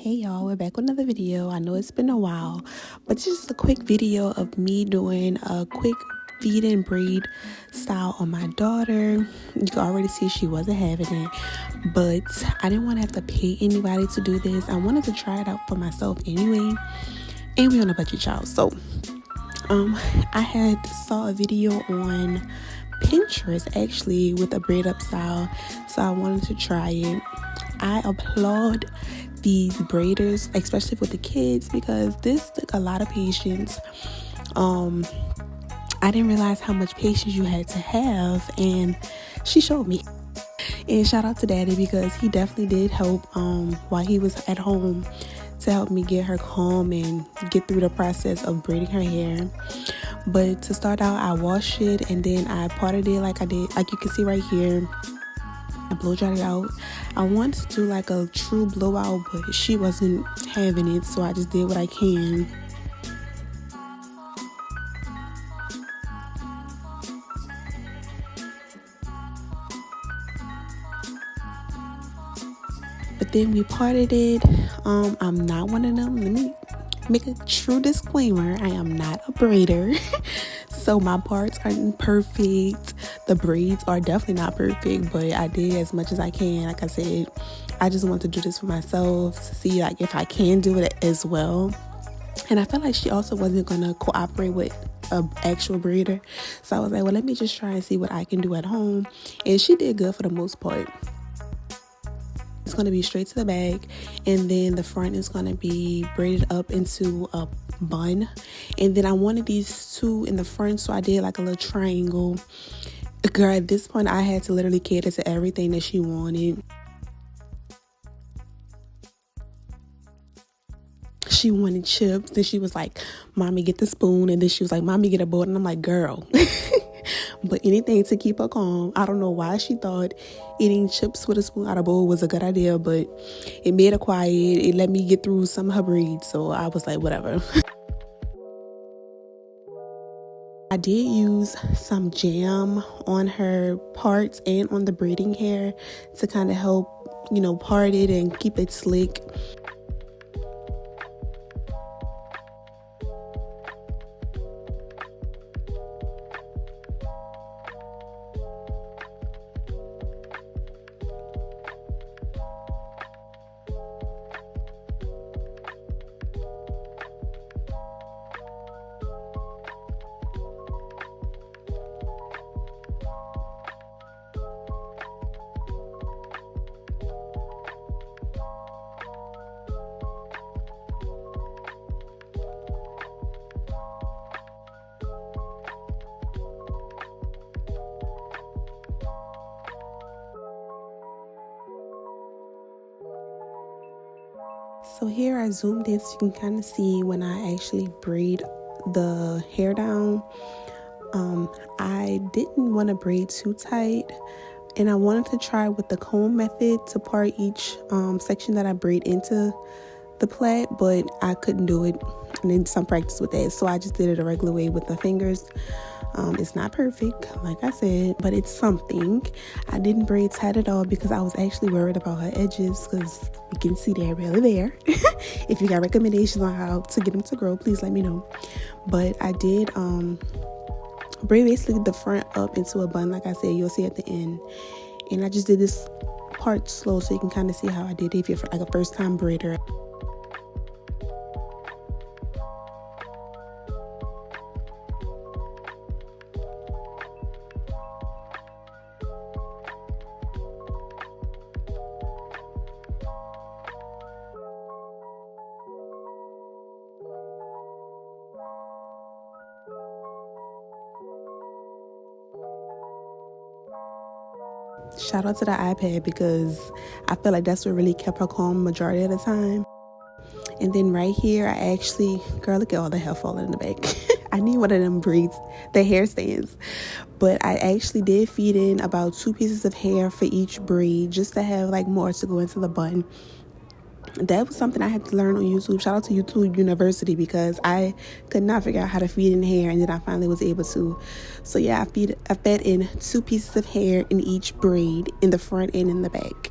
Hey y'all, we're back with another video. I know it's been a while, but this is just a quick video of me doing a quick feed and braid style on my daughter. You can already see she wasn't having it, but I didn't want to have to pay anybody to do this. I wanted to try it out for myself anyway, and we're on a budget, y'all. So I had saw a video on Pinterest actually with a braid up style, so I wanted to try it. I applaud these braiders, especially with the kids, because this took a lot of patience. I didn't realize how much patience you had to have, and she showed me. And shout out to Daddy, because he definitely did help while he was at home to help me get her calm and get through the process of braiding her hair. But to start out, I washed it and then I parted it like I did, like you can see right here. I blow dried it out. I wanted to do like a true blowout, but she wasn't having it, so I just did what I can. But then we parted it. I'm not one of them. Let me make a true disclaimer. I am not a braider. So my parts aren't perfect. The braids are definitely not perfect, but I did as much as I can. Like I said, I just want to do this for myself to see like if I can do it as well. And I felt like she also wasn't going to cooperate with an actual braider. So I was like, well, let me just try and see what I can do at home. And she did good for the most part. It's going to be straight to the back, and then the front is going to be braided up into a bun. And then I wanted these two in the front, so I did like a little triangle. Girl, at this point I had to literally cater to everything that she wanted. She wanted chips, then she was like, mommy, get the spoon, and then she was like, mommy, get a bowl. And I'm like, girl. But anything to keep her calm. I don't know why she thought eating chips with a spoon out of a bowl was a good idea, but it made her quiet. It let me get through some of her braids, so I was like, whatever. I did use some jam on her parts and on the braiding hair to kind of help, part it and keep it slick. So here I zoomed in so you can kind of see when I actually braid the hair down. I didn't want to braid too tight, and I wanted to try with the comb method to part each section that I braid into the plait, but I couldn't do it. I needed some practice with that, so I just did it a regular way with the fingers. It's not perfect, like I said, but it's something. I didn't braid tight at all because I was actually worried about her edges, because you can see they're really there. If you got recommendations on how to get them to grow, please let me know. But I did braid basically the front up into a bun, like I said, you'll see at the end. And I just did this part slow so you can kind of see how I did it if you're like a first time braider. Shout out to the iPad, because I feel like that's what really kept her calm majority of the time. And then right here, I actually, girl, look at all the hair falling in the back. I need one of them braids, the hair stands. But I actually did feed in about 2 pieces of hair for each braid, just to have like more to go into the bun. That was something I had to learn on YouTube. Shout out to YouTube University, because I could not figure out how to feed in hair, and then I finally was able to. So yeah, I fed in 2 pieces of hair in each braid, in the front and in the back.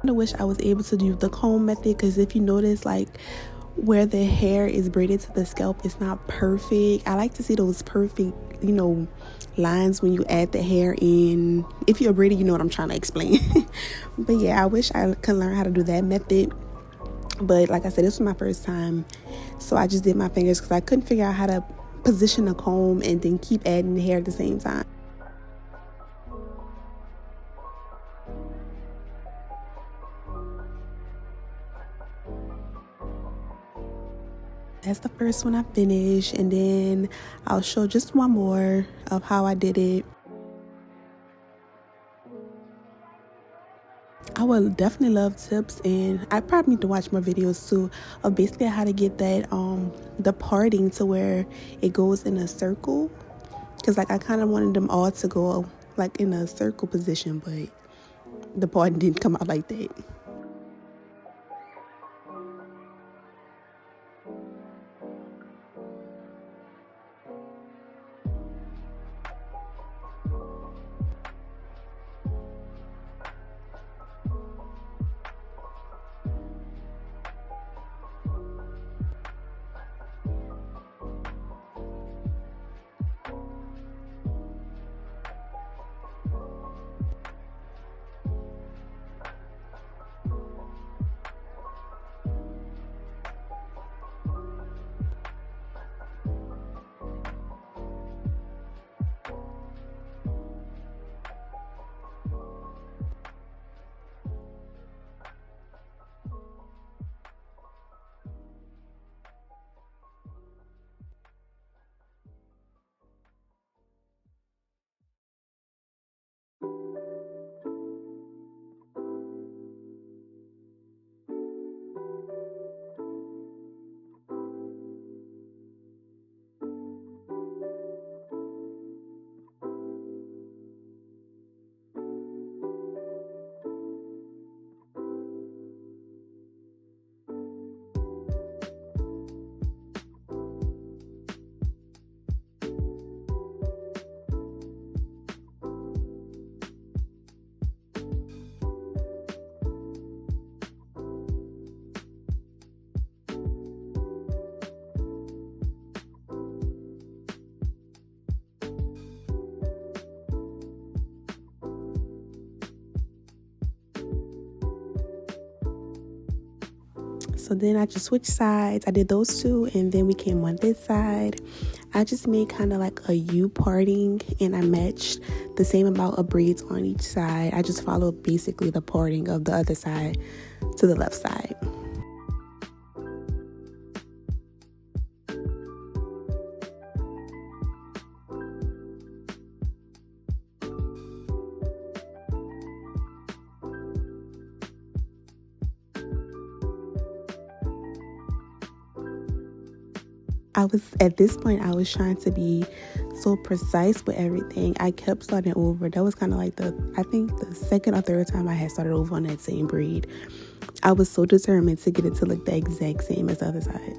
I wish I was able to do the comb method, because if you notice, like where the hair is braided to the scalp, it's not perfect. I like to see those perfect, lines when you add the hair in. If you're a braider, you know what I'm trying to explain. But yeah, I wish I could learn how to do that method. But like I said, this was my first time, so I just did my fingers because I couldn't figure out how to position the comb and then keep adding the hair at the same time. That's the first one I finished, and then I'll show just one more of how I did it. I would definitely love tips, and I probably need to watch more videos too of basically how to get that the parting to where it goes in a circle, because like I kind of wanted them all to go like in a circle position, but the parting didn't come out like that. So then I just switched sides. I did those two, and then we came on this side. I just made kind of like a U parting, and I matched the same amount of braids on each side. I just followed basically the parting of the other side to the left side. I was at this point, I was trying to be so precise with everything. I kept starting over. That was kind of like I think the second or third time I had started over on that same braid. I was so determined to get it to look the exact same as the other side.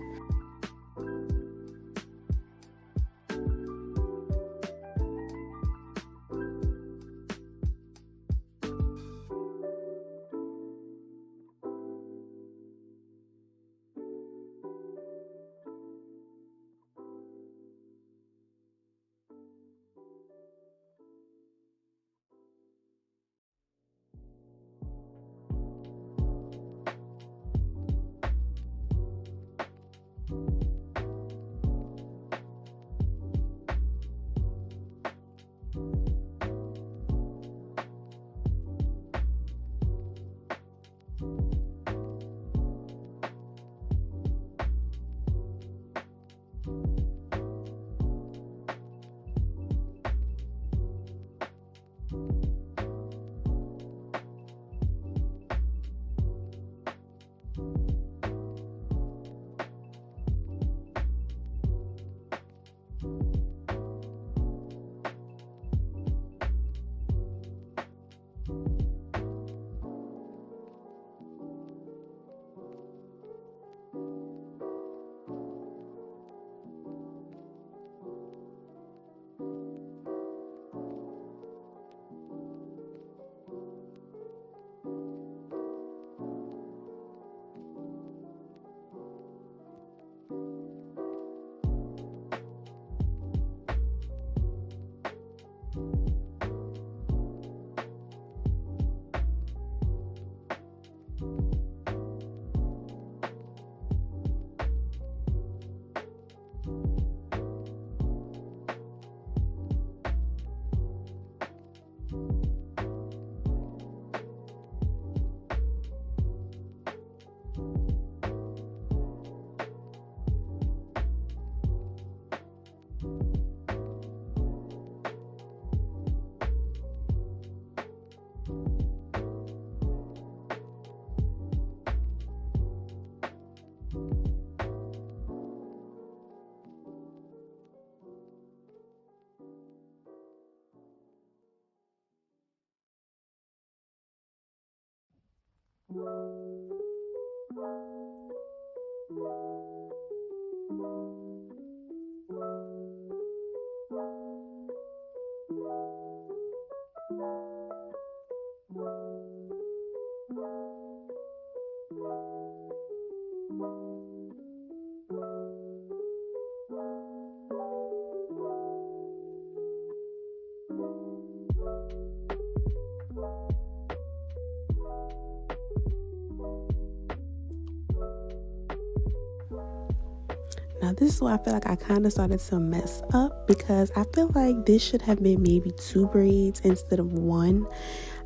Now this is where I feel like I kind of started to mess up, because I feel like this should have been maybe 2 braids instead of 1.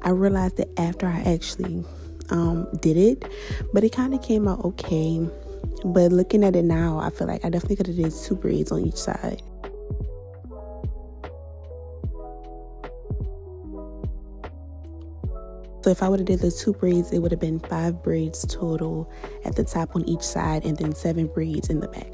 I realized that after I actually did it, but it kind of came out okay. But looking at it now, I feel like I definitely could have did 2 braids on each side. So if I would have did the 2 braids, it would have been 5 braids total at the top on each side, and then 7 braids in the back.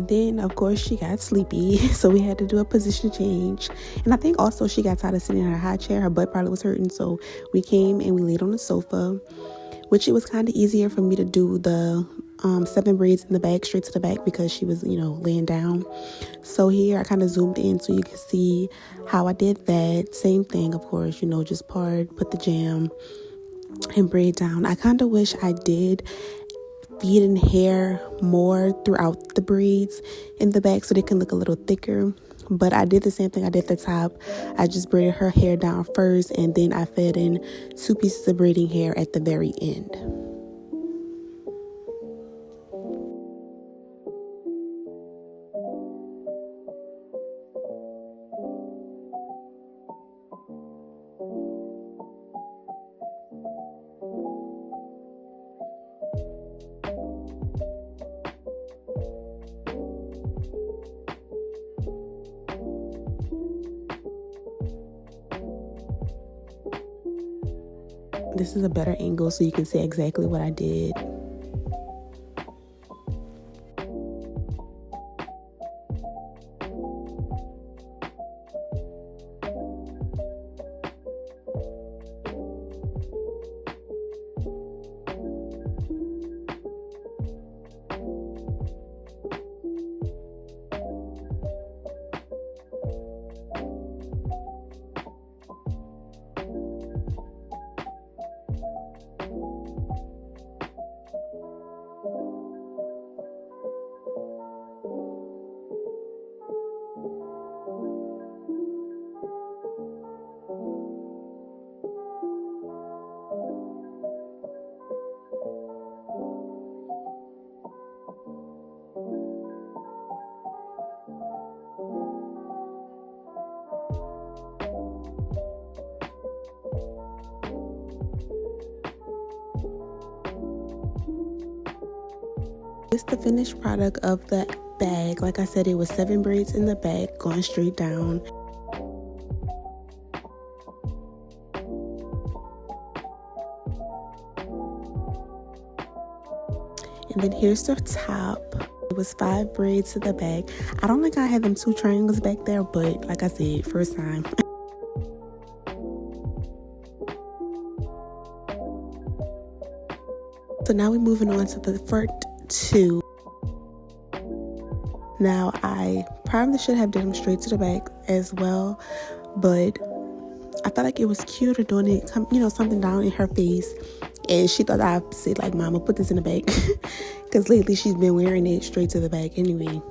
Then of course she got sleepy, so we had to do a position change. And I think also she got tired of sitting in her high chair. Her butt probably was hurting, so we came and we laid on the sofa, which it was kind of easier for me to do the 7 braids in the back, straight to the back, because she was, laying down. So here I kind of zoomed in so you can see how I did that. Same thing, of course, just part, put the jam and braid down. I kind of wish I did feed in hair more throughout the braids in the back so they can look a little thicker, but I did the same thing I did at the top. I just braided her hair down first, and then I fed in 2 pieces of braiding hair at the very end. This is a better angle so you can see exactly what I did. It's the finished product of the bag. Like I said, it was 7 braids in the back going straight down. And then here's the top. It was 5 braids to the back. I don't think I had them 2 triangles back there, but like I said, first time. So now we're moving on to the front 2. Now I probably should have done them straight to the back as well, but I felt like it was cuter doing it, something down in her face. And she thought I'd say, like, Mama, put this in the back. Because lately she's been wearing it straight to the back anyway.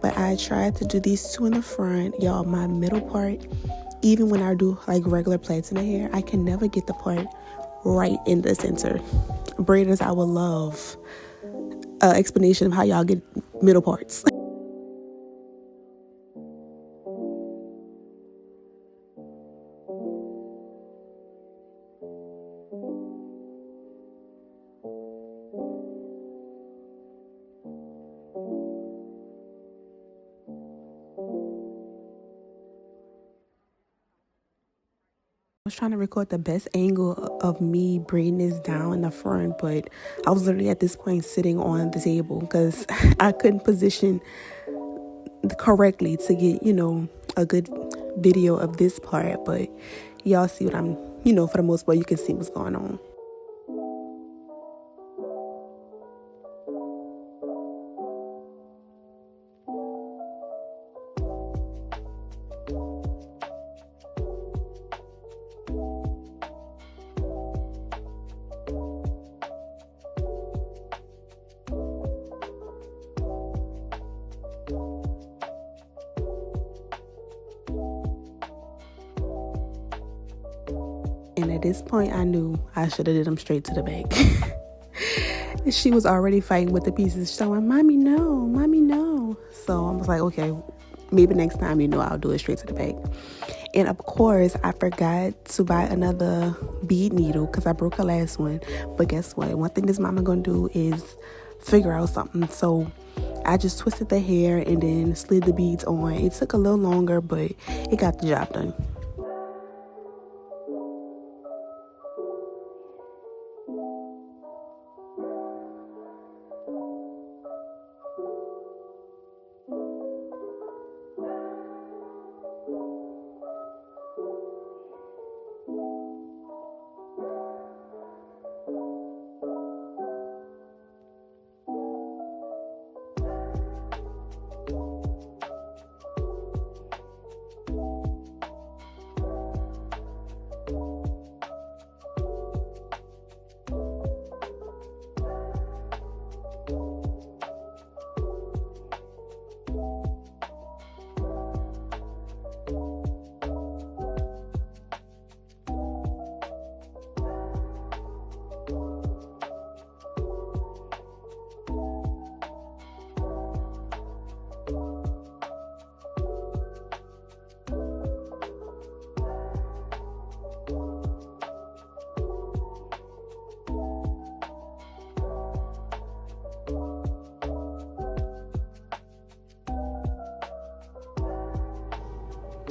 But I tried to do these 2 in the front. Y'all, my middle part, even when I do like regular plaits in the hair, I can never get the part right in the center. Braiders, I would love an explanation of how y'all get middle parts. I was trying to record the best angle of me braiding this down in the front, but I was literally at this point sitting on the table because I couldn't position correctly to get, a good video of this part. But y'all see what I'm, for the most part, you can see what's going on. And at this point, I knew I should have did them straight to the back. She was already fighting with the pieces. She's like, Mommy, no. Mommy, no. So I was like, okay, maybe next time, I'll do it straight to the back. And of course, I forgot to buy another bead needle because I broke her last one. But guess what? One thing this mama gonna do is figure out something. So I just twisted the hair and then slid the beads on. It took a little longer, but it got the job done.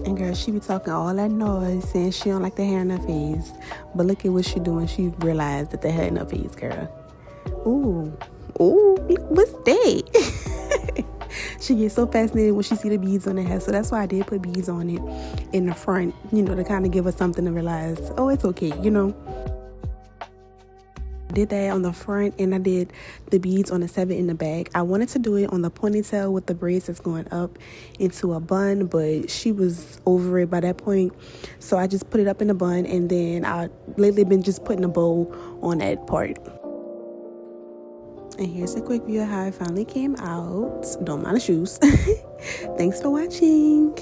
And girl, she be talking all that noise, saying she don't like the hair in her face. But look at what she doing. She realized that the hair in her face, girl. Ooh, what's that? She gets so fascinated when she see the beads on her hair. So that's why I did put beads on it in the front, to kind of give her something to realize, oh, it's okay, Did that on the front, and I did the beads on the 7 in the back. I wanted to do it on the ponytail with the braids that's going up into a bun, but she was over it by that point, so I just put it up in a bun, and then I lately been just putting a bow on that part. And here's a quick view of how it finally came out. Don't mind the shoes. Thanks for watching.